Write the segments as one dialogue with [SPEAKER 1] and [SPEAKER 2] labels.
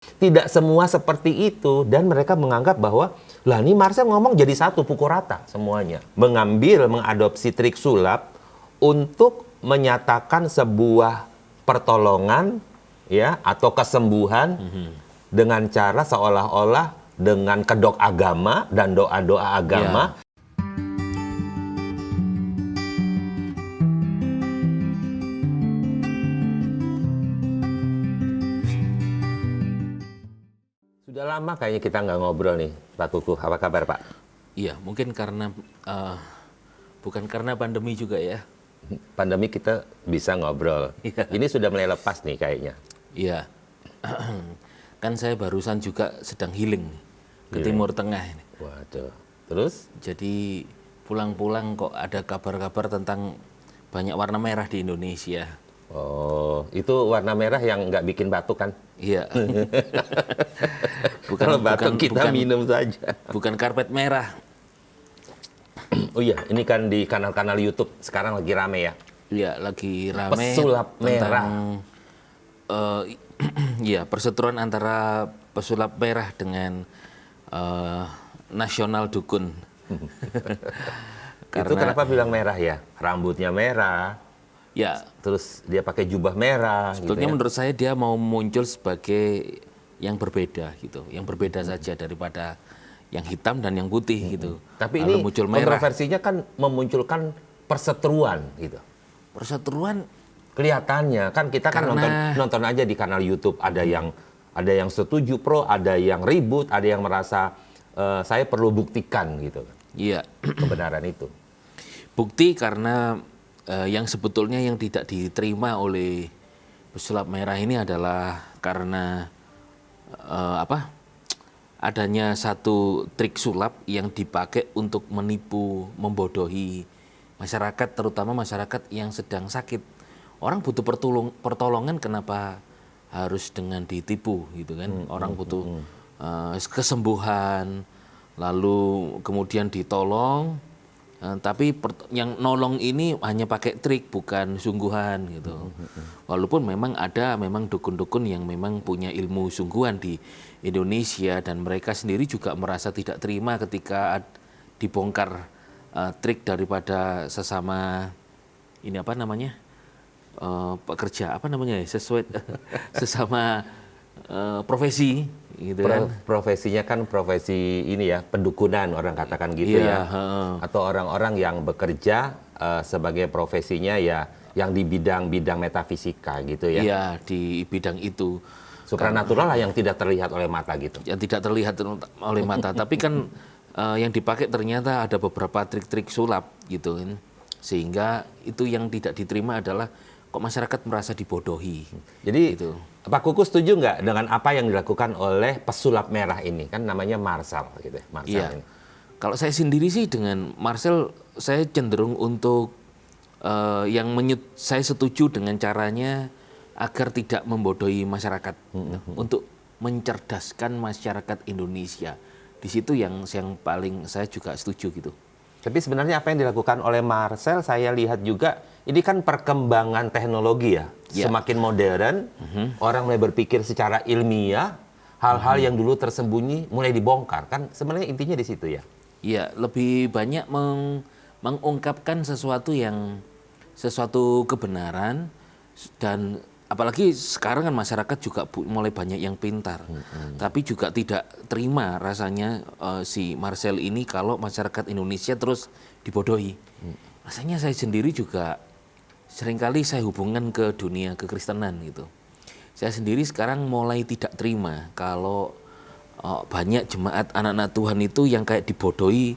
[SPEAKER 1] Tidak semua seperti itu dan mereka menganggap bahwa lah ini Marcel ngomong jadi satu pukul rata semuanya. Mengadopsi trik sulap untuk menyatakan sebuah pertolongan ya atau kesembuhan dengan cara seolah-olah dengan kedok agama dan doa-doa agama. Sudah lama kayaknya kita nggak ngobrol nih, Pak Kukuh. Apa kabar, Pak?
[SPEAKER 2] Iya, mungkin karena bukan karena pandemi juga ya.
[SPEAKER 1] Pandemi kita bisa ngobrol.
[SPEAKER 2] Iya.
[SPEAKER 1] Ini sudah mulai lepas nih kayaknya.
[SPEAKER 2] Iya, kan saya barusan juga sedang healing nih, ke Timur Tengah ini.
[SPEAKER 1] Waduh. Terus?
[SPEAKER 2] Jadi pulang-pulang kok ada kabar-kabar tentang banyak warna merah di Indonesia.
[SPEAKER 1] Oh, itu warna merah yang nggak bikin batuk kan?
[SPEAKER 2] Iya.
[SPEAKER 1] Kalau batuk kita minum saja.
[SPEAKER 2] Bukan karpet merah.
[SPEAKER 1] Oh iya, ini kan di kanal-kanal YouTube sekarang lagi rame ya.
[SPEAKER 2] Iya, lagi rame
[SPEAKER 1] Pesulap merah.
[SPEAKER 2] Iya, perseteruan antara pesulap merah dengan nasional dukun.
[SPEAKER 1] Itu kenapa bilang merah ya? Rambutnya merah.
[SPEAKER 2] Ya,
[SPEAKER 1] Terus dia pakai jubah merah.
[SPEAKER 2] sebetulnya
[SPEAKER 1] gitu ya.
[SPEAKER 2] menurut saya dia mau muncul sebagai yang berbeda gitu, yang berbeda saja daripada yang hitam dan yang putih gitu.
[SPEAKER 1] Tapi
[SPEAKER 2] Lalu
[SPEAKER 1] ini
[SPEAKER 2] muncul merah.
[SPEAKER 1] kontroversinya kan memunculkan perseteruan gitu.
[SPEAKER 2] Perseteruan
[SPEAKER 1] Kelihatannya kan kita kan nonton aja di kanal YouTube ada yang setuju pro, ada yang ribut, ada yang merasa saya perlu buktikan gitu
[SPEAKER 2] iya,
[SPEAKER 1] kebenaran itu.
[SPEAKER 2] bukti karena yang sebetulnya yang tidak diterima oleh pesulap merah ini adalah karena adanya satu trik sulap yang dipakai untuk menipu, membodohi masyarakat, terutama masyarakat yang sedang sakit. Orang butuh pertolongan, kenapa harus dengan ditipu gitu kan? Orang butuh kesembuhan, lalu kemudian ditolong, tapi yang nolong ini hanya pakai trik, bukan sungguhan gitu. Walaupun memang ada dukun-dukun yang memang punya ilmu sungguhan di Indonesia dan mereka sendiri juga merasa tidak terima ketika dibongkar trik daripada sesama ini pekerja sesuai sesama profesi gitu kan.
[SPEAKER 1] Profesinya kan profesi ini ya, pendukunan orang katakan gitu
[SPEAKER 2] Iya,
[SPEAKER 1] ya. Atau orang-orang yang bekerja sebagai profesinya ya yang di bidang-bidang metafisika gitu ya.
[SPEAKER 2] Iya, di bidang itu.
[SPEAKER 1] Supranatural lah yang tidak terlihat oleh mata gitu.
[SPEAKER 2] Yang tidak terlihat oleh mata, tapi kan yang dipakai ternyata ada beberapa trik-trik sulap gitu kan. Sehingga itu yang tidak diterima adalah kok masyarakat merasa dibodohi.
[SPEAKER 1] Jadi
[SPEAKER 2] gitu.
[SPEAKER 1] Pak Kuku setuju nggak dengan apa yang dilakukan oleh pesulap merah ini? Kan namanya Marcel gitu ya. Marcel
[SPEAKER 2] Iya.
[SPEAKER 1] ini.
[SPEAKER 2] Kalau saya sendiri sih dengan Marcel saya cenderung untuk saya setuju dengan caranya agar tidak membodohi masyarakat, untuk mencerdaskan masyarakat Indonesia. Di situ yang paling saya juga setuju gitu.
[SPEAKER 1] Tapi sebenarnya apa yang dilakukan oleh Marcel, saya lihat juga ini kan perkembangan teknologi ya.
[SPEAKER 2] Ya.
[SPEAKER 1] Semakin modern, orang mulai berpikir secara ilmiah, hal-hal yang dulu tersembunyi mulai dibongkar. Kan sebenarnya intinya di situ ya.
[SPEAKER 2] Iya, lebih banyak mengungkapkan sesuatu kebenaran, dan apalagi sekarang kan masyarakat juga mulai banyak yang pintar, tapi juga tidak terima rasanya si Marcel ini kalau masyarakat Indonesia terus dibodohi. Rasanya saya sendiri juga seringkali saya hubungkan ke dunia kekristenan gitu. Saya sendiri sekarang mulai tidak terima kalau banyak jemaat anak-anak Tuhan itu yang kayak dibodohi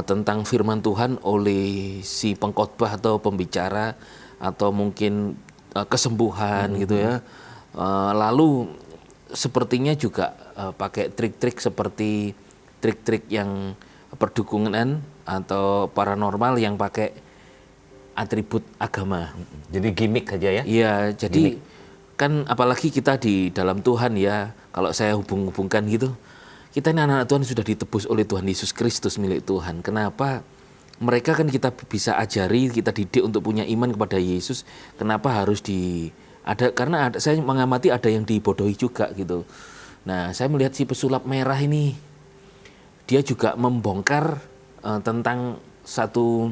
[SPEAKER 2] tentang firman Tuhan oleh si pengkhotbah atau pembicara, atau mungkin kesembuhan gitu ya. Lalu sepertinya juga pakai trik-trik seperti trik-trik yang perdukunan atau paranormal yang pakai atribut agama.
[SPEAKER 1] Jadi gimmick aja ya.
[SPEAKER 2] Iya, jadi kan apalagi kita di dalam Tuhan ya, kalau saya hubung-hubungkan gitu, kita ini anak-anak Tuhan sudah ditebus oleh Tuhan Yesus Kristus, milik Tuhan. Kenapa mereka kan kita bisa ajari, kita didik untuk punya iman kepada Yesus, kenapa harus karena saya mengamati ada yang dibodohi juga gitu. Nah, saya melihat si pesulap merah ini, dia juga membongkar tentang satu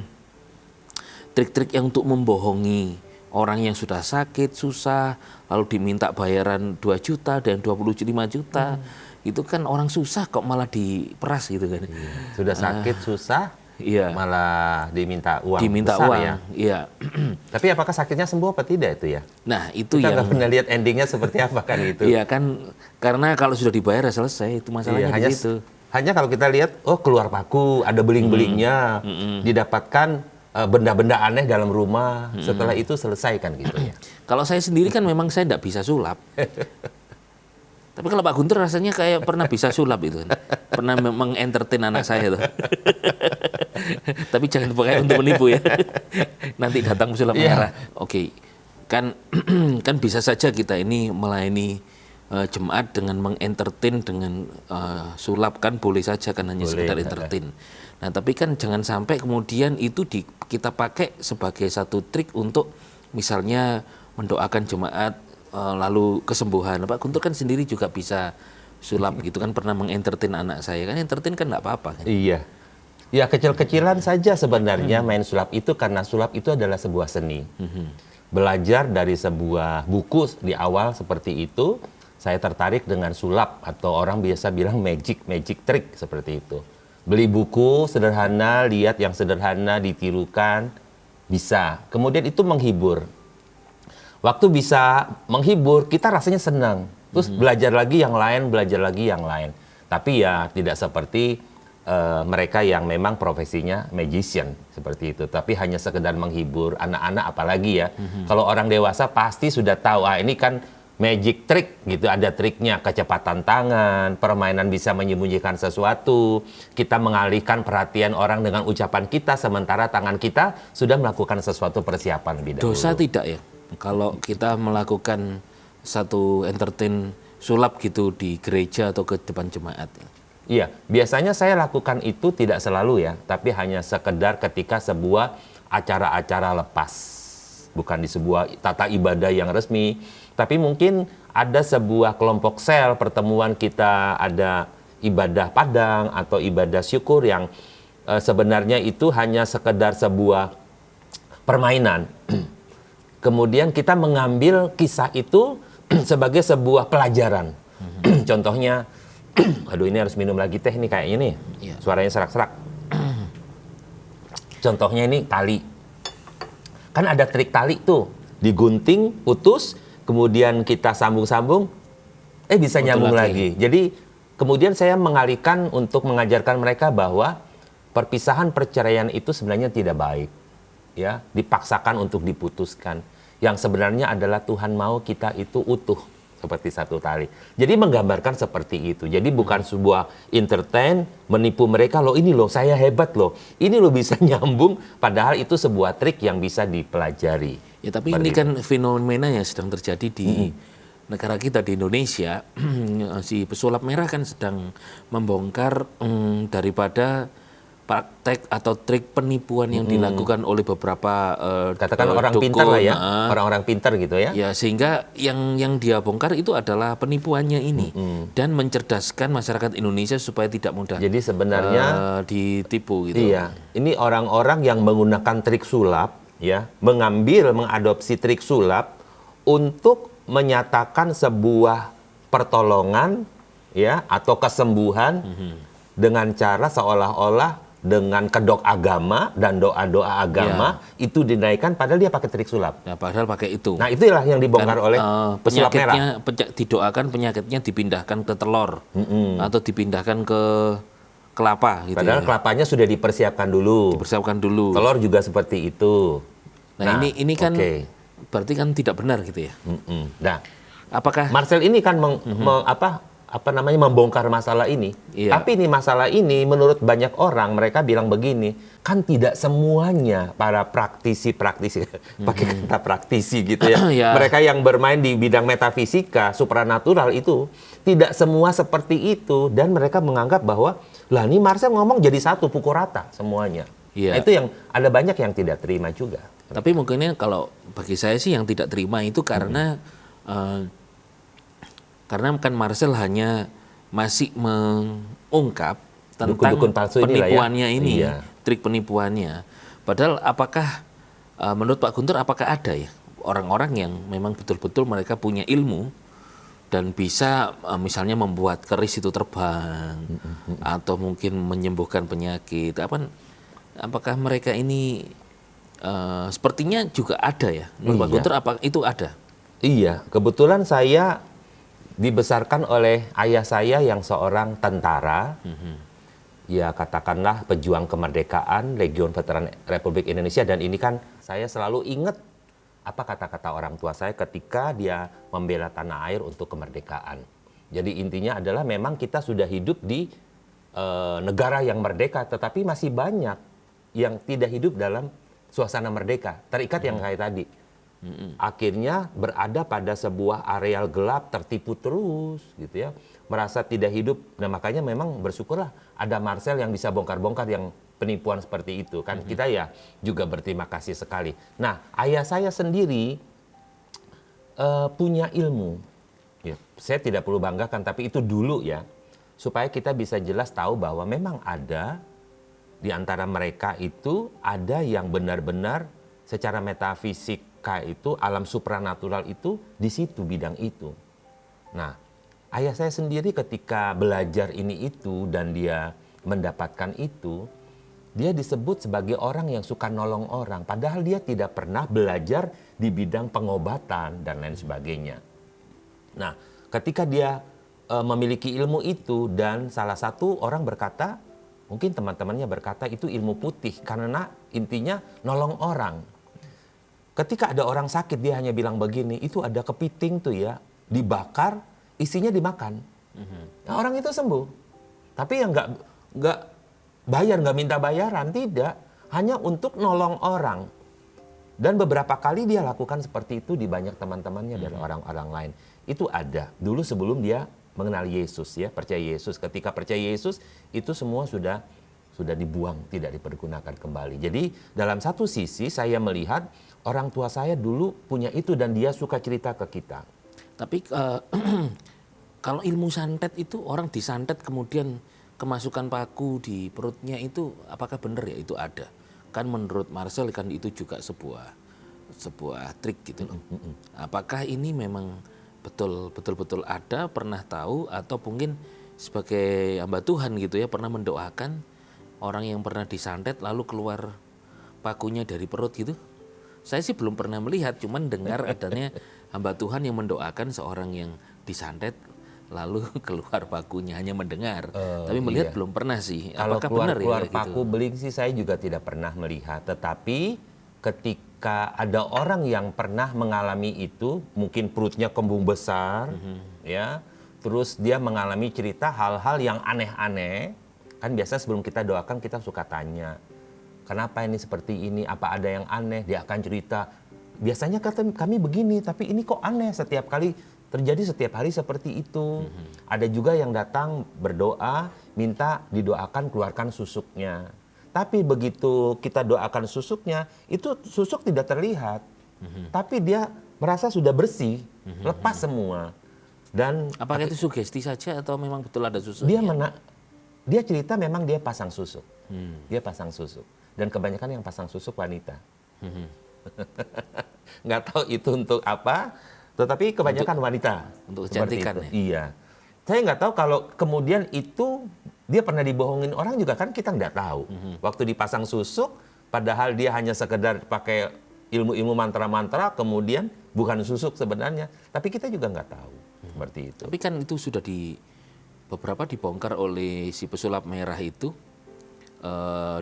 [SPEAKER 2] trik-trik yang untuk membohongi orang yang sudah sakit, susah, lalu diminta bayaran 2 juta dan 25 juta. Itu kan orang susah kok malah diperas gitu kan.
[SPEAKER 1] Sudah sakit, susah,
[SPEAKER 2] Iya.
[SPEAKER 1] malah diminta uang
[SPEAKER 2] Diminta
[SPEAKER 1] besar
[SPEAKER 2] uang.
[SPEAKER 1] ya.
[SPEAKER 2] Iya.
[SPEAKER 1] Tapi apakah sakitnya sembuh apa tidak itu ya?
[SPEAKER 2] Nah, itu
[SPEAKER 1] Kita
[SPEAKER 2] yang
[SPEAKER 1] nggak pernah lihat endingnya seperti apa kan itu.
[SPEAKER 2] iya kan, karena kalau sudah dibayar ya selesai, itu masalahnya
[SPEAKER 1] Iya,
[SPEAKER 2] di
[SPEAKER 1] hanya
[SPEAKER 2] situ.
[SPEAKER 1] hanya kalau kita lihat, oh keluar paku, ada beling-belingnya, didapatkan benda-benda aneh dalam rumah. Setelah itu selesai kan gitu ya.
[SPEAKER 2] Kalau saya sendiri kan memang saya tidak bisa sulap. Tapi kalau Pak Guntur rasanya kayak pernah bisa sulap itu. Pernah mengentertain anak saya tuh. Tapi jangan pakai untuk menipu ya. Nanti datang pesulap
[SPEAKER 1] Iya.
[SPEAKER 2] merah. Oke. Kan kan bisa saja kita ini melayani jemaat dengan mengentertain dengan sulap kan boleh saja kan hanya
[SPEAKER 1] Boleh,
[SPEAKER 2] sekedar entertain. Nah, tapi kan jangan sampai kemudian itu kita pakai sebagai satu trik untuk misalnya mendoakan jemaat lalu kesembuhan. Pak Guntur kan sendiri juga bisa sulap gitu kan, pernah mengentertain anak saya kan, entertain kan nggak apa-apa kan.
[SPEAKER 1] Iya. Ya kecil-kecilan saja sebenarnya main sulap itu, karena sulap itu adalah sebuah seni. Belajar dari sebuah buku di awal seperti itu, saya tertarik dengan sulap atau orang biasa bilang magic trick seperti itu. Beli buku sederhana, lihat yang sederhana, ditirukan, bisa. Kemudian itu menghibur. Waktu bisa menghibur, kita rasanya senang. Terus belajar lagi yang lain, belajar lagi yang lain. Tapi ya tidak seperti mereka yang memang profesinya magician seperti itu. Tapi hanya sekedar menghibur anak-anak apalagi ya. Kalau orang dewasa pasti sudah tahu, ini kan magic trick gitu, ada triknya, kecepatan tangan, permainan bisa menyembunyikan sesuatu, kita mengalihkan perhatian orang dengan ucapan kita, sementara tangan kita sudah melakukan sesuatu persiapan lebih dahulu.
[SPEAKER 2] Dosa tidak ya kalau kita melakukan satu entertain sulap gitu di gereja atau ke depan jemaat?
[SPEAKER 1] Iya, biasanya saya lakukan itu tidak selalu ya, tapi hanya sekedar ketika sebuah acara-acara lepas. Bukan di sebuah tata ibadah yang resmi, tapi mungkin ada sebuah kelompok sel, pertemuan kita, ada ibadah padang atau ibadah syukur yang sebenarnya itu hanya sekedar sebuah permainan. Kemudian kita mengambil kisah itu sebagai sebuah pelajaran. Contohnya, aduh ini harus minum lagi teh nih kayaknya nih,
[SPEAKER 2] Iya.
[SPEAKER 1] suaranya serak-serak. Contohnya ini tali. Kan ada trik tali tuh, digunting, putus, kemudian kita sambung-sambung, bisa
[SPEAKER 2] Betul
[SPEAKER 1] nyambung
[SPEAKER 2] lagi.
[SPEAKER 1] lagi. Jadi kemudian saya mengalihkan untuk mengajarkan mereka bahwa perpisahan perceraian itu sebenarnya tidak baik. Ya, dipaksakan untuk diputuskan. Yang sebenarnya adalah Tuhan mau kita itu utuh seperti satu tali. Jadi menggambarkan seperti itu. Jadi bukan sebuah entertain, menipu mereka, loh ini loh saya hebat loh. Ini loh bisa nyambung, padahal itu sebuah trik yang bisa dipelajari.
[SPEAKER 2] Ya tapi ini kan fenomena yang sedang terjadi di negara kita di Indonesia. Si pesulap merah kan sedang membongkar daripada praktek atau trik penipuan yang dilakukan oleh beberapa
[SPEAKER 1] Katakan orang
[SPEAKER 2] dukun,
[SPEAKER 1] pintar lah ya, orang-orang pintar gitu ya.
[SPEAKER 2] ya sehingga yang dia bongkar itu adalah penipuannya ini dan mencerdaskan masyarakat Indonesia supaya tidak mudah
[SPEAKER 1] Jadi sebenarnya
[SPEAKER 2] ditipu gitu.
[SPEAKER 1] iya, ini orang-orang yang menggunakan trik sulap ya, mengadopsi trik sulap untuk menyatakan sebuah pertolongan ya atau kesembuhan dengan cara seolah-olah dengan kedok agama dan doa-doa agama itu dinaikkan, padahal dia pakai trik sulap.
[SPEAKER 2] Nah, padahal pakai itu.
[SPEAKER 1] Nah, itulah yang dibongkar oleh pesulap merah.
[SPEAKER 2] Didoakan penyakitnya dipindahkan ke telur atau dipindahkan ke kelapa gitu.
[SPEAKER 1] Padahal
[SPEAKER 2] ya.
[SPEAKER 1] kelapanya sudah dipersiapkan dulu.
[SPEAKER 2] Dipersiapkan dulu.
[SPEAKER 1] Telur juga seperti itu.
[SPEAKER 2] Nah, ini kan
[SPEAKER 1] oke.
[SPEAKER 2] berarti kan tidak benar gitu ya.
[SPEAKER 1] Nah,
[SPEAKER 2] Apakah
[SPEAKER 1] Marcel ini kan membongkar masalah ini.
[SPEAKER 2] Iya.
[SPEAKER 1] Tapi ini masalah ini menurut banyak orang mereka bilang begini, kan tidak semuanya para praktisi-praktisi pakai kata praktisi gitu ya.
[SPEAKER 2] Ya.
[SPEAKER 1] Mereka yang bermain di bidang metafisika, supranatural itu tidak semua seperti itu, dan mereka menganggap bahwa lah ini Marcel ngomong jadi satu pukul rata semuanya.
[SPEAKER 2] Iya.
[SPEAKER 1] Nah, itu yang ada banyak yang tidak terima juga.
[SPEAKER 2] Tapi mungkinnya kalau bagi saya sih yang tidak terima itu karena Karena kan Marcel hanya masih mengungkap tentang
[SPEAKER 1] Dukun-dukun palsu inilah ya.
[SPEAKER 2] penipuannya ini,
[SPEAKER 1] Iya.
[SPEAKER 2] trik penipuannya. Padahal apakah menurut Pak Guntur apakah ada ya orang-orang yang memang betul-betul mereka punya ilmu dan bisa misalnya membuat keris itu terbang atau mungkin menyembuhkan penyakit. Apakah mereka ini sepertinya juga ada ya? Menurut Pak
[SPEAKER 1] Iya.
[SPEAKER 2] Guntur apa itu ada?
[SPEAKER 1] Iya, kebetulan saya dibesarkan oleh ayah saya yang seorang tentara. Ya katakanlah pejuang kemerdekaan, Legiun Veteran Republik Indonesia. Dan ini kan saya selalu ingat apa kata-kata orang tua saya ketika dia membela tanah air untuk kemerdekaan. Jadi intinya adalah memang kita sudah hidup di negara yang merdeka, tetapi masih banyak yang tidak hidup dalam suasana merdeka, terikat yang kayak tadi. Akhirnya berada pada sebuah areal gelap, tertipu terus gitu ya, merasa tidak hidup. Nah makanya memang bersyukurlah ada Marcel yang bisa bongkar-bongkar yang penipuan seperti itu kan. Kita ya juga berterima kasih sekali. Nah ayah saya sendiri punya ilmu ya, saya tidak perlu banggakan, tapi itu dulu ya, supaya kita bisa jelas tahu bahwa memang ada di antara mereka itu ada yang benar-benar secara metafisika itu, alam supranatural itu di situ, bidang itu. Nah, ayah saya sendiri ketika belajar ini itu dan dia mendapatkan itu, dia disebut sebagai orang yang suka nolong orang, padahal dia tidak pernah belajar di bidang pengobatan dan lain sebagainya. Nah, ketika dia memiliki ilmu itu dan salah satu orang berkata, mungkin teman-temannya berkata itu ilmu putih karena intinya nolong orang. Ketika ada orang sakit dia hanya bilang begini, itu ada kepiting tuh ya, dibakar, isinya dimakan. Nah, orang itu sembuh. Tapi yang nggak bayar, nggak minta bayaran, tidak, hanya untuk nolong orang. Dan beberapa kali dia lakukan seperti itu di banyak teman-temannya dan orang-orang lain. Itu ada dulu sebelum dia mengenal Yesus ya, percaya Yesus. Ketika percaya Yesus itu semua sudah dibuang, tidak dipergunakan kembali. Jadi dalam satu sisi saya melihat orang tua saya dulu punya itu dan dia suka cerita ke kita.
[SPEAKER 2] Tapi kalau ilmu santet itu orang disantet kemudian kemasukan paku di perutnya itu apakah benar ya itu ada? Kan menurut Marcel kan itu juga sebuah trik gitu loh. Apakah ini memang betul-betul ada, pernah tahu atau mungkin sebagai hamba Tuhan gitu ya pernah mendoakan orang yang pernah disantet lalu keluar pakunya dari perut gitu? Saya sih belum pernah melihat, cuman dengar adanya hamba Tuhan yang mendoakan seorang yang disantet lalu keluar pakunya, hanya mendengar. Tapi melihat
[SPEAKER 1] Iya.
[SPEAKER 2] belum pernah sih.
[SPEAKER 1] Kalau
[SPEAKER 2] Apakah benar ya
[SPEAKER 1] keluar
[SPEAKER 2] kayak
[SPEAKER 1] paku
[SPEAKER 2] gitu?
[SPEAKER 1] beling sih saya juga tidak pernah melihat. Tetapi ketika ada orang yang pernah mengalami itu, mungkin perutnya kembung besar, ya, terus dia mengalami cerita hal-hal yang aneh-aneh. Kan biasa sebelum kita doakan kita suka tanya, kenapa ini seperti ini? Apa ada yang aneh? Dia akan cerita. Biasanya kami begini, tapi ini kok aneh setiap kali terjadi setiap hari seperti itu. Ada juga yang datang berdoa, minta didoakan keluarkan susuknya. Tapi begitu kita doakan susuknya, itu susuk tidak terlihat. Tapi dia merasa sudah bersih, lepas semua. Dan
[SPEAKER 2] Apakah itu sugesti saja atau memang betul ada susunya?
[SPEAKER 1] dia cerita memang dia pasang susuk. Dia pasang susuk. Dan kebanyakan yang pasang susuk wanita. Nggak tahu itu untuk apa, tetapi kebanyakan wanita.
[SPEAKER 2] untuk
[SPEAKER 1] Seperti
[SPEAKER 2] kecantikan
[SPEAKER 1] itu.
[SPEAKER 2] ya?
[SPEAKER 1] Iya. Saya nggak tahu kalau kemudian itu dia pernah dibohongin orang juga kan kita nggak tahu. Waktu dipasang susuk, padahal dia hanya sekedar pakai ilmu-ilmu mantra-mantra, kemudian bukan susuk sebenarnya. Tapi kita juga nggak tahu. Seperti itu.
[SPEAKER 2] Tapi kan itu sudah beberapa dibongkar oleh si pesulap merah itu,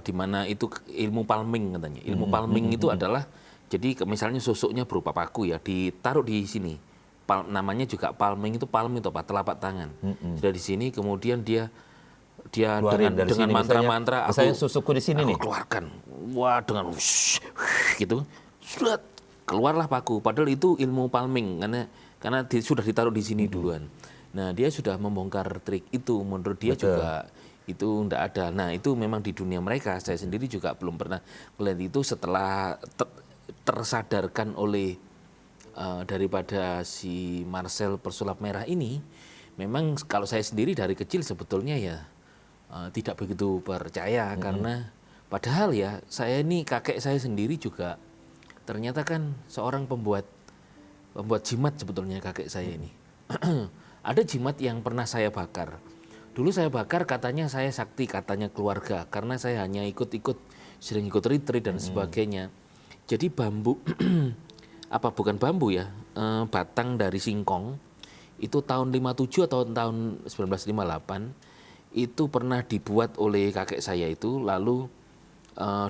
[SPEAKER 2] di mana itu ilmu palming katanya. Ilmu palming itu adalah jadi misalnya susuknya berupa paku ya, ditaruh di sini. Namanya juga palming itu palm itu apa? Telapak tangan. Sudah di sini kemudian dia
[SPEAKER 1] Keluarin dari
[SPEAKER 2] dengan
[SPEAKER 1] sini,
[SPEAKER 2] mantra-mantra
[SPEAKER 1] misalnya susukku di sini
[SPEAKER 2] aku
[SPEAKER 1] nih.
[SPEAKER 2] keluarkan. Wah, dengan gitu. Sudah keluarlah paku. Padahal itu ilmu palming karena sudah ditaruh di sini duluan. Nah, dia sudah membongkar trik itu. Menurut dia
[SPEAKER 1] Betul.
[SPEAKER 2] juga itu enggak ada. Nah, itu memang di dunia mereka. Saya sendiri juga belum pernah melihat itu setelah tersadarkan oleh daripada si Marcel Pesulap Merah ini, memang kalau saya sendiri dari kecil sebetulnya ya tidak begitu percaya karena padahal ya saya ini kakek saya sendiri juga ternyata kan seorang pembuat jimat sebetulnya kakek saya ini. Ada jimat yang pernah saya bakar. Dulu saya bakar katanya saya sakti, katanya keluarga karena saya hanya sering ikut retreat dan sebagainya. Jadi bambu apa bukan bambu ya, batang dari singkong itu tahun 57 atau tahun 1958 itu pernah dibuat oleh kakek saya itu, lalu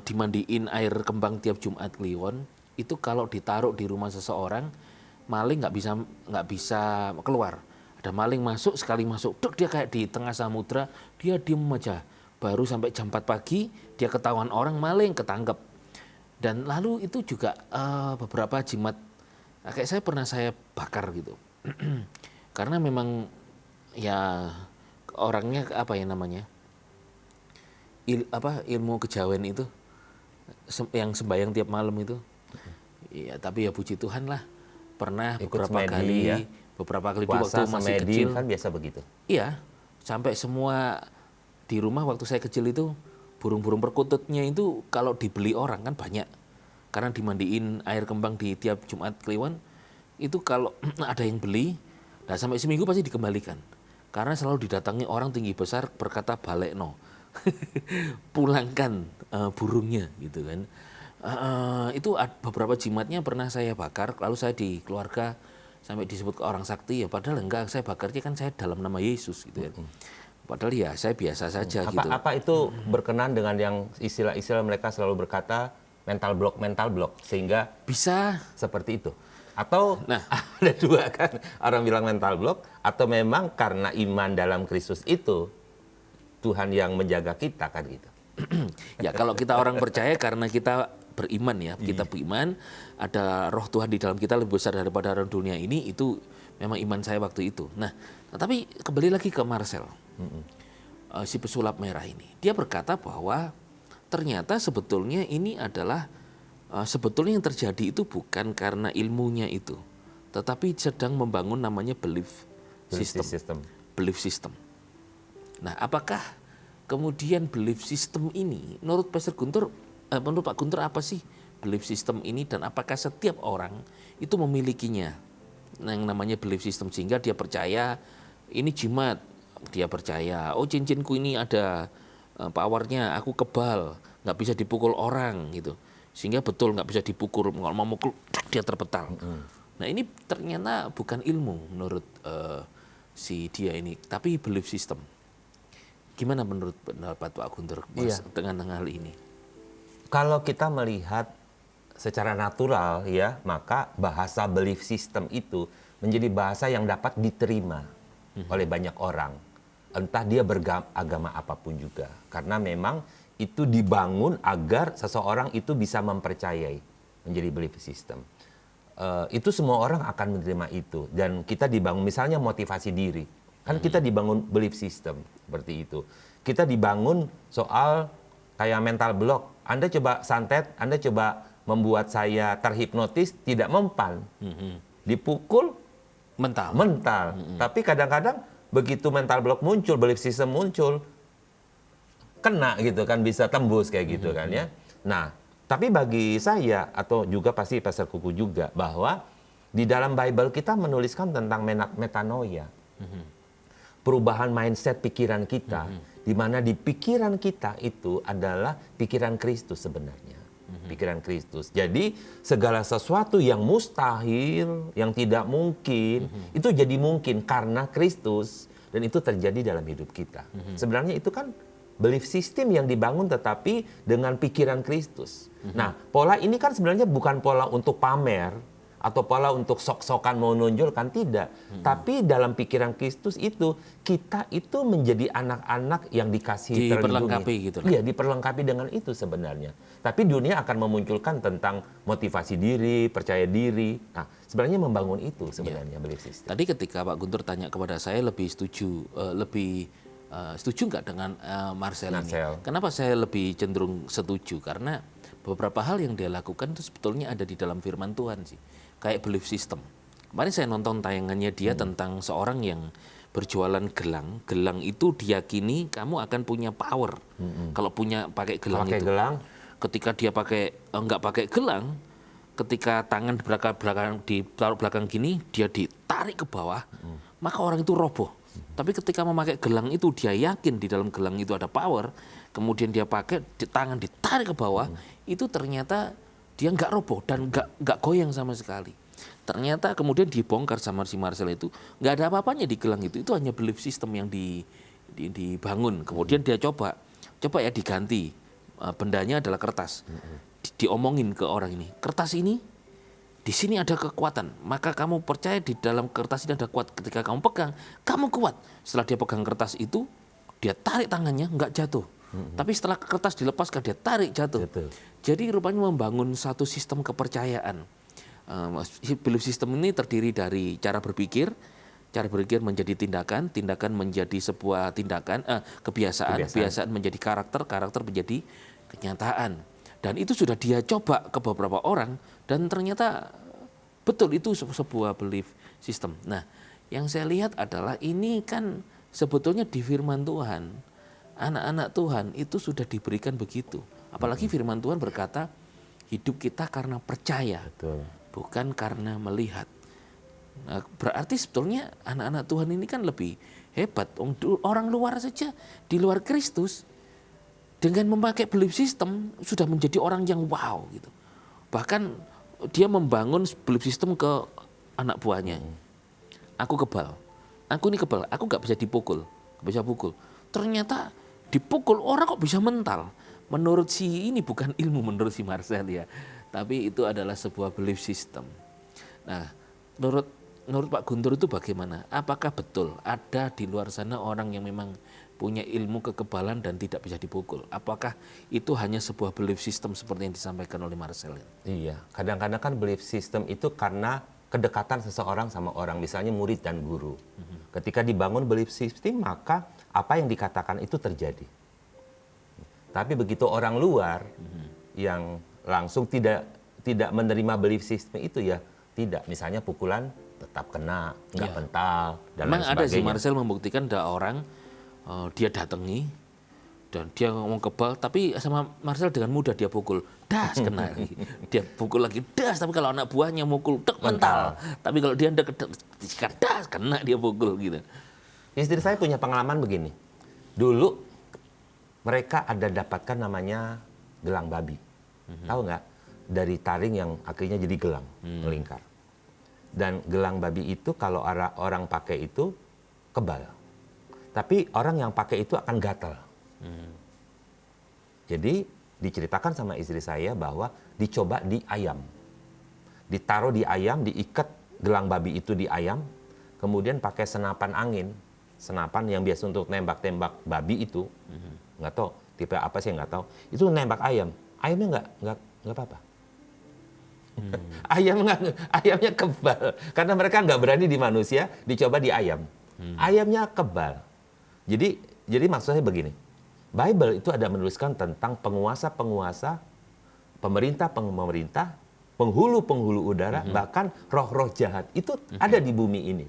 [SPEAKER 2] dimandiin air kembang tiap Jumat Kliwon. Itu kalau ditaruh di rumah seseorang, maling nggak bisa keluar. Ada maling masuk, sekali masuk, duk, dia kayak di tengah samudra, dia diem aja. Baru sampai jam 4 pagi dia ketahuan orang, maling ketangkep. Dan lalu itu juga beberapa jimat kayak saya pernah saya bakar gitu. Karena memang ya orangnya apa ya namanya? Ilmu kejawen itu yang sembahyang tiap malam itu. Iya, tapi ya puji Tuhan lah. Pernah
[SPEAKER 1] Ikut
[SPEAKER 2] beberapa
[SPEAKER 1] semedi
[SPEAKER 2] kali
[SPEAKER 1] ya.
[SPEAKER 2] beberapa kali
[SPEAKER 1] Puasa
[SPEAKER 2] waktu masih
[SPEAKER 1] semedi
[SPEAKER 2] kecil.
[SPEAKER 1] kan biasa begitu.
[SPEAKER 2] Iya, sampai semua di rumah waktu saya kecil itu burung-burung perkututnya itu kalau dibeli orang kan banyak. Karena dimandiin air kembang di tiap Jumat Kliwon, itu kalau ada yang beli, nah sampai seminggu pasti dikembalikan. Karena selalu didatangi orang tinggi besar berkata balekno. Pulangkan burungnya gitu kan. Itu beberapa jimatnya pernah saya bakar, lalu saya di keluarga sampai disebut ke orang sakti ya, padahal enggak, saya bakarnya kan saya dalam nama Yesus gitu ya. Padahal ya saya biasa saja gitu.
[SPEAKER 1] Apa itu berkenan dengan yang istilah-istilah mereka selalu berkata mental block sehingga
[SPEAKER 2] Bisa.
[SPEAKER 1] seperti itu? Atau
[SPEAKER 2] Nah.
[SPEAKER 1] ada dua kan, orang bilang mental block, atau memang karena iman dalam Kristus itu Tuhan yang menjaga kita kan gitu.
[SPEAKER 2] Ya kalau kita orang percaya karena kita beriman ya, kita beriman ada roh Tuhan di dalam kita lebih besar daripada roh dunia ini, itu memang iman saya waktu itu. Nah, tapi kembali lagi ke Marcel, si pesulap merah ini, dia berkata bahwa ternyata sebetulnya ini adalah sebetulnya yang terjadi itu bukan karena ilmunya itu, tetapi sedang membangun namanya belief system. Belief system. Nah, apakah kemudian belief system ini, menurut Pastor Guntur, menurut Pak Guntur apa sih belief system ini, dan apakah setiap orang itu memilikinya yang namanya belief system sehingga dia percaya ini jimat, dia percaya oh cincinku ini ada powernya, aku kebal, nggak bisa dipukul orang gitu, sehingga betul nggak bisa dipukul, kalau mau mukul dia terpetal. Nah ini ternyata bukan ilmu menurut si dia ini, tapi belief system. Gimana menurut pendapat Pak Guntur dengan hal ini?
[SPEAKER 1] Kalau kita melihat secara natural ya, maka bahasa belief system itu menjadi bahasa yang dapat diterima oleh banyak orang. Entah dia beragama apapun juga. Karena memang itu dibangun agar seseorang itu bisa mempercayai menjadi belief system. Itu semua orang akan menerima itu. Dan kita dibangun misalnya motivasi diri. Kan kita dibangun belief system seperti itu. Kita dibangun soal kayak mental block. Anda coba santet, Anda coba membuat saya terhipnotis, tidak mempan. Dipukul,
[SPEAKER 2] mental.
[SPEAKER 1] Tapi kadang-kadang begitu mental block muncul, belief system muncul, kena gitu kan, bisa tembus kayak gitu kan ya. Nah, tapi bagi saya atau juga pasti Pastor Kuku juga, bahwa di dalam Bible kita menuliskan tentang metanoia. Perubahan mindset pikiran kita, di mana di pikiran kita itu adalah pikiran Kristus sebenarnya. Pikiran Kristus. Jadi segala sesuatu yang mustahil, yang tidak mungkin, itu jadi mungkin karena Kristus, dan itu terjadi dalam hidup kita. Sebenarnya itu kan belief system yang dibangun tetapi dengan pikiran Kristus. Nah, pola ini kan sebenarnya bukan pola untuk pamer atau pola untuk sok-sokan mau nonjolkan, tidak. Tapi dalam pikiran Kristus itu, kita itu menjadi anak-anak yang dikasihi,
[SPEAKER 2] diperlengkapi gitu.
[SPEAKER 1] Iya, diperlengkapi dengan itu sebenarnya. Tapi dunia akan memunculkan tentang motivasi diri, percaya diri. Nah, sebenarnya membangun itu sebenarnya belief system.
[SPEAKER 2] Tadi ketika Pak Guntur tanya kepada saya lebih setuju nggak dengan Marcel ini? Kenapa saya lebih cenderung setuju? Karena beberapa hal yang dia lakukan itu sebetulnya ada di dalam firman Tuhan sih. kayak belief system. Kemarin saya nonton tayangannya dia tentang seorang yang berjualan gelang. Gelang itu diyakini kamu akan punya power. Kalau pakai gelang
[SPEAKER 1] Pakai
[SPEAKER 2] itu.
[SPEAKER 1] gelang,
[SPEAKER 2] Ketika dia nggak pakai gelang, ketika tangan ditaruh belakang gini, dia ditarik ke bawah, maka orang itu roboh. Tapi ketika memakai gelang itu, dia yakin di dalam gelang itu ada power, kemudian dia pakai tangan ditarik ke bawah, itu ternyata dia nggak roboh dan nggak goyang sama sekali. Ternyata kemudian dibongkar sama si Marcel itu, nggak ada apa-apanya di gelang itu hanya belief system yang dibangun. Kemudian dia coba ya diganti, bendanya adalah kertas. Diomongin ke orang ini, kertas ini di sini ada kekuatan, maka kamu percaya di dalam kertas ini ada kuat. Ketika kamu pegang, kamu kuat. Setelah dia pegang kertas itu, dia tarik tangannya, nggak jatuh. Tapi setelah kertas dilepaskan, dia tarik jatuh. Jadi rupanya membangun satu sistem kepercayaan. Belief system ini terdiri dari cara berpikir menjadi tindakan, tindakan menjadi sebuah tindakan, kebiasaan menjadi karakter menjadi kenyataan. Dan itu sudah dia coba ke beberapa orang dan ternyata betul itu sebuah belief system. Nah, yang saya lihat adalah ini kan sebetulnya di firman Tuhan, anak-anak Tuhan itu sudah diberikan begitu. Apalagi firman Tuhan berkata, hidup kita karena percaya, bukan karena melihat. Nah, berarti sebetulnya anak-anak Tuhan ini kan lebih hebat. Orang luar saja, di luar Kristus, dengan memakai belief system sudah menjadi orang yang wow gitu. Bahkan dia membangun belief system ke anak buahnya. Aku kebal, aku nggak bisa dipukul, nggak bisa pukul. Ternyata dipukul orang kok bisa mental. Menurut si ini bukan ilmu, menurut si Marcel ya, tapi itu adalah sebuah belief system. Nah, menurut Pak Guntur itu bagaimana? Apakah betul ada di luar sana orang yang memang punya ilmu kekebalan dan tidak bisa dipukul? Apakah itu hanya sebuah belief system seperti yang disampaikan oleh Marcel?
[SPEAKER 1] Iya, kadang-kadang kan belief system itu karena kedekatan seseorang sama orang, misalnya murid dan guru. Ketika dibangun belief system, maka apa yang dikatakan itu terjadi. Tapi begitu orang luar yang langsung tidak menerima belief system itu ya tidak. Misalnya pukulan tetap kena, nggak mental, dan lain
[SPEAKER 2] Memang ada sih,
[SPEAKER 1] sebagainya.
[SPEAKER 2] Marcel membuktikan ada orang dia datangi dan dia ngomong kebal, tapi sama Marcel dengan mudah dia pukul, das kena lagi. Dia pukul lagi, das, tapi kalau anak buahnya mukul, dek mental. Tapi kalau dia sikat, das, kena dia pukul gitu.
[SPEAKER 1] Istri saya punya pengalaman begini. Dulu mereka ada dapatkan namanya gelang babi. Tahu nggak? Dari taring yang akhirnya jadi gelang, melingkar. Dan gelang babi itu kalau orang pakai itu kebal. Tapi orang yang pakai itu akan gatal. Jadi diceritakan sama istri saya bahwa dicoba di ayam. Ditaruh di ayam, diikat gelang babi itu di ayam, kemudian pakai senapan angin. Senapan yang biasa untuk nembak-tembak babi itu, nggak tahu tipe apa sih, nggak tahu. Itu nembak ayam. Ayamnya nggak apa-apa. Ayamnya kebal. Karena mereka nggak berani di manusia, dicoba di ayam. Ayamnya kebal. Jadi maksud saya begini, Bible itu ada menuliskan tentang penguasa-penguasa, pemerintah-pemerintah, penghulu-penghulu udara, bahkan roh-roh jahat itu ada di bumi ini.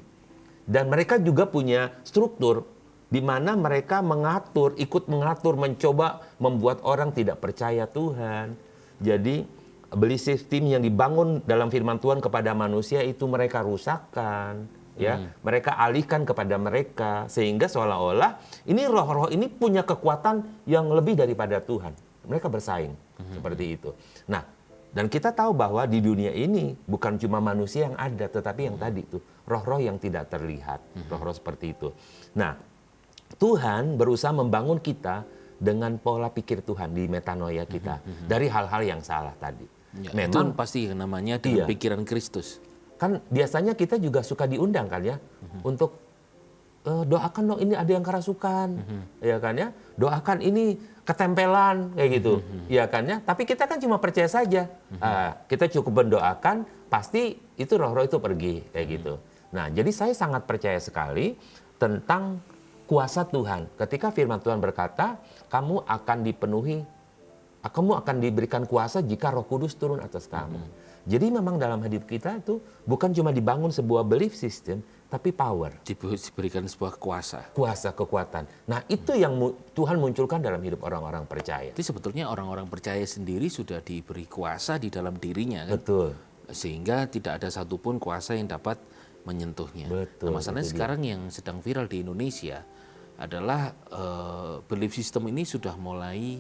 [SPEAKER 1] Dan mereka juga punya struktur di mana mereka ikut mengatur, mencoba membuat orang tidak percaya Tuhan. Jadi belief system yang dibangun dalam firman Tuhan kepada manusia itu mereka rusakkan. Ya, mereka alihkan kepada mereka sehingga seolah-olah ini roh-roh ini punya kekuatan yang lebih daripada Tuhan. Mereka bersaing seperti itu. Nah, dan kita tahu bahwa di dunia ini bukan cuma manusia yang ada, tetapi yang tadi itu roh-roh yang tidak terlihat, roh-roh seperti itu. Nah, Tuhan berusaha membangun kita dengan pola pikir Tuhan di metanoia kita dari hal-hal yang salah tadi.
[SPEAKER 2] Ya,
[SPEAKER 1] memang
[SPEAKER 2] itu pasti namanya dengan pikiran Kristus.
[SPEAKER 1] Kan biasanya kita juga suka diundang kan ya untuk doakan dong ini ada yang kerasukan, ya kan ya, doakan ini ketempelan kayak gitu, ya kan ya. Tapi kita kan cuma percaya saja, kita cukup mendoakan pasti itu roh-roh itu pergi kayak gitu. Nah, jadi saya sangat percaya sekali tentang kuasa Tuhan. Ketika firman Tuhan berkata, kamu akan diberikan kuasa jika Roh Kudus turun atas kamu. Jadi memang dalam hidup kita itu bukan cuma dibangun sebuah belief system, tapi power,
[SPEAKER 2] Diberikan sebuah kuasa.
[SPEAKER 1] kuasa, kekuatan. Nah itu yang Tuhan munculkan dalam hidup orang-orang percaya.
[SPEAKER 2] Jadi sebetulnya orang-orang percaya sendiri sudah diberi kuasa di dalam dirinya kan.
[SPEAKER 1] Betul.
[SPEAKER 2] Sehingga tidak ada satupun kuasa yang dapat menyentuhnya.
[SPEAKER 1] Betul,
[SPEAKER 2] Nah, masalahnya
[SPEAKER 1] itu dia.
[SPEAKER 2] sekarang yang sedang viral di Indonesia adalah belief system ini sudah mulai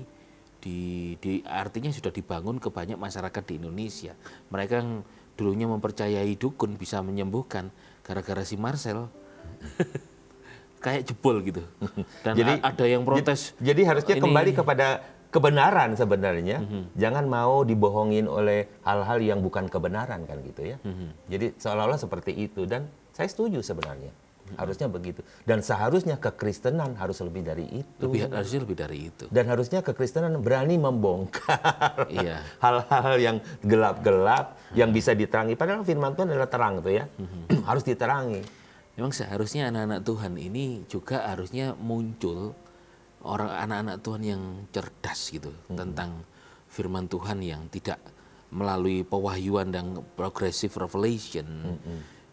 [SPEAKER 2] artinya sudah dibangun ke banyak masyarakat di Indonesia. Mereka yang dulunya mempercayai dukun bisa menyembuhkan gara-gara si Marcel. Kayak jebol gitu. Dan ada yang protes.
[SPEAKER 1] Jadi harusnya
[SPEAKER 2] ini-
[SPEAKER 1] kembali kepada kebenaran sebenarnya. Jangan mau dibohongin oleh hal-hal yang bukan kebenaran kan gitu ya. Jadi seolah-olah seperti itu dan saya setuju sebenarnya. Harusnya begitu. Dan seharusnya kekristenan harus lebih dari itu.
[SPEAKER 2] Harusnya lebih dari itu.
[SPEAKER 1] Dan harusnya kekristenan berani membongkar
[SPEAKER 2] Iya.
[SPEAKER 1] hal-hal yang gelap-gelap yang bisa diterangi. Padahal firman Tuhan adalah terang tuh ya. Harus diterangi.
[SPEAKER 2] Memang seharusnya anak-anak Tuhan ini juga harusnya muncul anak-anak Tuhan yang cerdas gitu tentang firman Tuhan yang tidak melalui pewahyuan dan progressive revelation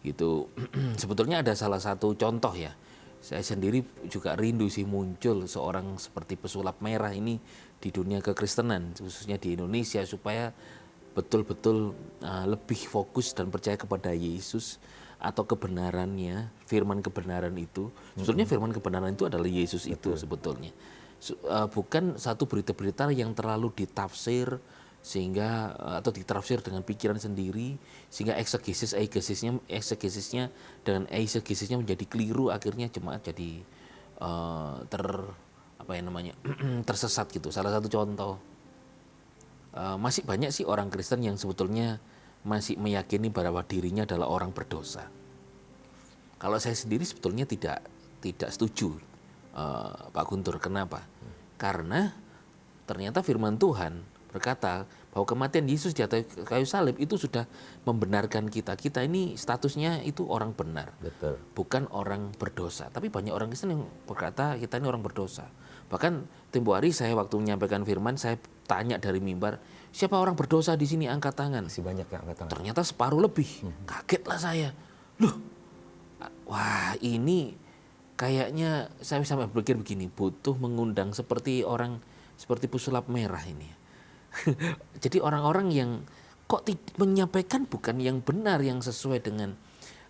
[SPEAKER 2] gitu. Sebetulnya ada salah satu contoh ya. Saya sendiri juga rindu sih muncul seorang seperti pesulap merah ini di dunia kekristenan khususnya di Indonesia supaya betul-betul lebih fokus dan percaya kepada Yesus atau kebenarannya, firman kebenaran itu. Sebetulnya firman kebenaran itu adalah Yesus itu sebetulnya. Bukan satu berita-berita yang terlalu ditafsir sehingga atau ditafsir dengan pikiran sendiri sehingga eksegesisnya dengan eisegesisnya menjadi keliru, akhirnya jemaat jadi tersesat gitu. Salah satu contoh. Masih banyak sih orang Kristen yang sebetulnya masih meyakini bahwa dirinya adalah orang berdosa. Kalau saya sendiri sebetulnya tidak setuju, Pak Guntur. Kenapa? Karena ternyata firman Tuhan berkata bahwa kematian Yesus di atas kayu salib itu sudah membenarkan kita. Kita ini statusnya itu orang benar,
[SPEAKER 1] Betul.
[SPEAKER 2] bukan orang berdosa. Tapi banyak orang Kristen yang berkata kita ini orang berdosa. Bahkan tempo hari saya waktu menyampaikan firman, saya tanya dari mimbar, siapa orang berdosa di sini, angkat tangan.
[SPEAKER 1] Masih banyak yang angkat tangan.
[SPEAKER 2] Ternyata separuh lebih. Kagetlah saya. Loh, wah ini kayaknya saya sampai berpikir begini, butuh mengundang seperti pesulap merah ini. Jadi orang-orang yang kok menyampaikan bukan yang benar, yang sesuai dengan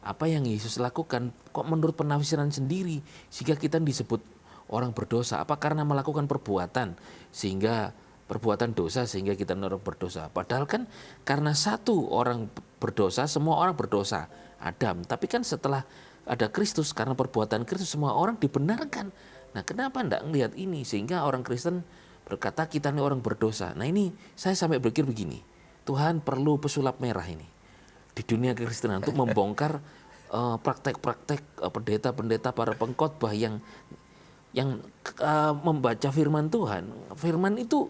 [SPEAKER 2] apa yang Yesus lakukan, kok menurut penafsiran sendiri, sehingga kita disebut orang berdosa. Apa karena melakukan perbuatan sehingga perbuatan dosa sehingga kita orang berdosa? Padahal kan karena satu orang berdosa, semua orang berdosa, Adam. Tapi kan setelah ada Kristus, karena perbuatan Kristus semua orang dibenarkan. Nah, kenapa enggak ngelihat ini sehingga orang Kristen berkata kita ini orang berdosa. Nah, ini saya sampai berpikir begini, Tuhan perlu pesulap merah ini di dunia kekristenan untuk membongkar praktek-praktek pendeta-pendeta, para pengkhotbah yang membaca firman Tuhan. Firman itu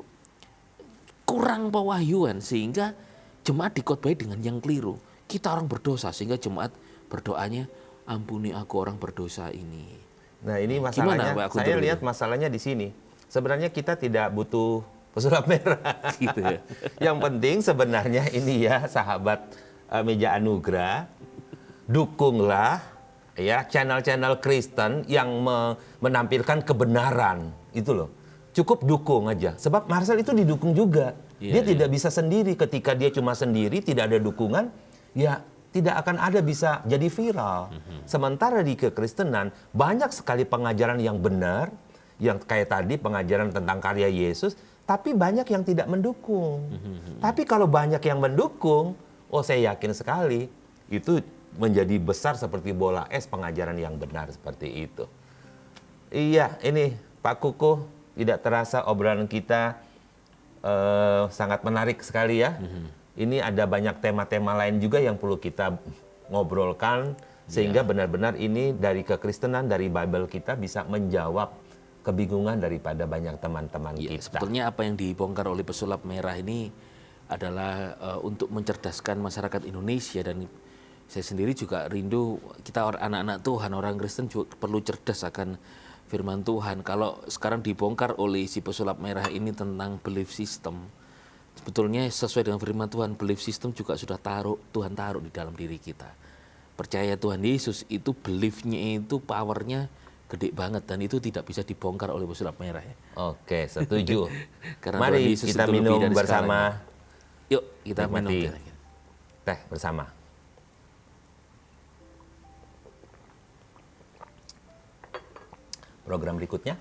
[SPEAKER 2] kurang pewahyuan sehingga jemaat dikhotbahi dengan yang keliru. Kita orang berdosa sehingga jemaat berdoanya, ampuni aku orang berdosa ini.
[SPEAKER 1] Nah ini masalahnya,
[SPEAKER 2] Gimana, Pak
[SPEAKER 1] saya
[SPEAKER 2] Guntur,
[SPEAKER 1] lihat
[SPEAKER 2] itu?
[SPEAKER 1] masalahnya di sini. Sebenarnya kita tidak butuh pesulap merah.
[SPEAKER 2] Gitu ya.
[SPEAKER 1] Yang penting sebenarnya ini ya sahabat Meja Anugerah, dukunglah ya channel-channel Kristen yang menampilkan kebenaran itu loh. Cukup dukung aja. Sebab Marcel itu didukung juga. Dia tidak bisa sendiri. Ketika dia cuma sendiri, tidak ada dukungan, ya tidak akan ada bisa jadi viral. Sementara di kekristenan banyak sekali pengajaran yang benar, yang kayak tadi pengajaran tentang karya Yesus, tapi banyak yang tidak mendukung. Tapi kalau banyak yang mendukung, oh saya yakin sekali itu menjadi besar seperti bola es pengajaran yang benar seperti itu. Iya, ini Pak Kukuh, tidak terasa obrolan kita sangat menarik sekali ya. Ini ada banyak tema-tema lain juga yang perlu kita ngobrolkan sehingga benar-benar ini dari kekristenan, dari Bible kita bisa menjawab kebingungan daripada banyak teman-teman
[SPEAKER 2] Ya,
[SPEAKER 1] kita.
[SPEAKER 2] sebetulnya apa yang dibongkar oleh pesulap merah ini adalah untuk mencerdaskan masyarakat Indonesia, dan saya sendiri juga rindu kita anak-anak Tuhan, orang Kristen juga perlu cerdas akan firman Tuhan. Kalau sekarang dibongkar oleh si pesulap merah ini tentang belief system, sebetulnya sesuai dengan firman Tuhan, belief system juga sudah Tuhan taruh di dalam diri kita. Percaya Tuhan Yesus itu beliefnya itu powernya gede banget dan itu tidak bisa dibongkar oleh pesulap merah ya.
[SPEAKER 1] Oke, setuju.
[SPEAKER 2] Karena Tuhan
[SPEAKER 1] Mari
[SPEAKER 2] Yesus
[SPEAKER 1] kita
[SPEAKER 2] itu lebih
[SPEAKER 1] minum
[SPEAKER 2] dari
[SPEAKER 1] bersama,
[SPEAKER 2] Yuk kita minum.
[SPEAKER 1] nikmati
[SPEAKER 2] kira-kira.
[SPEAKER 1] teh bersama. Program berikutnya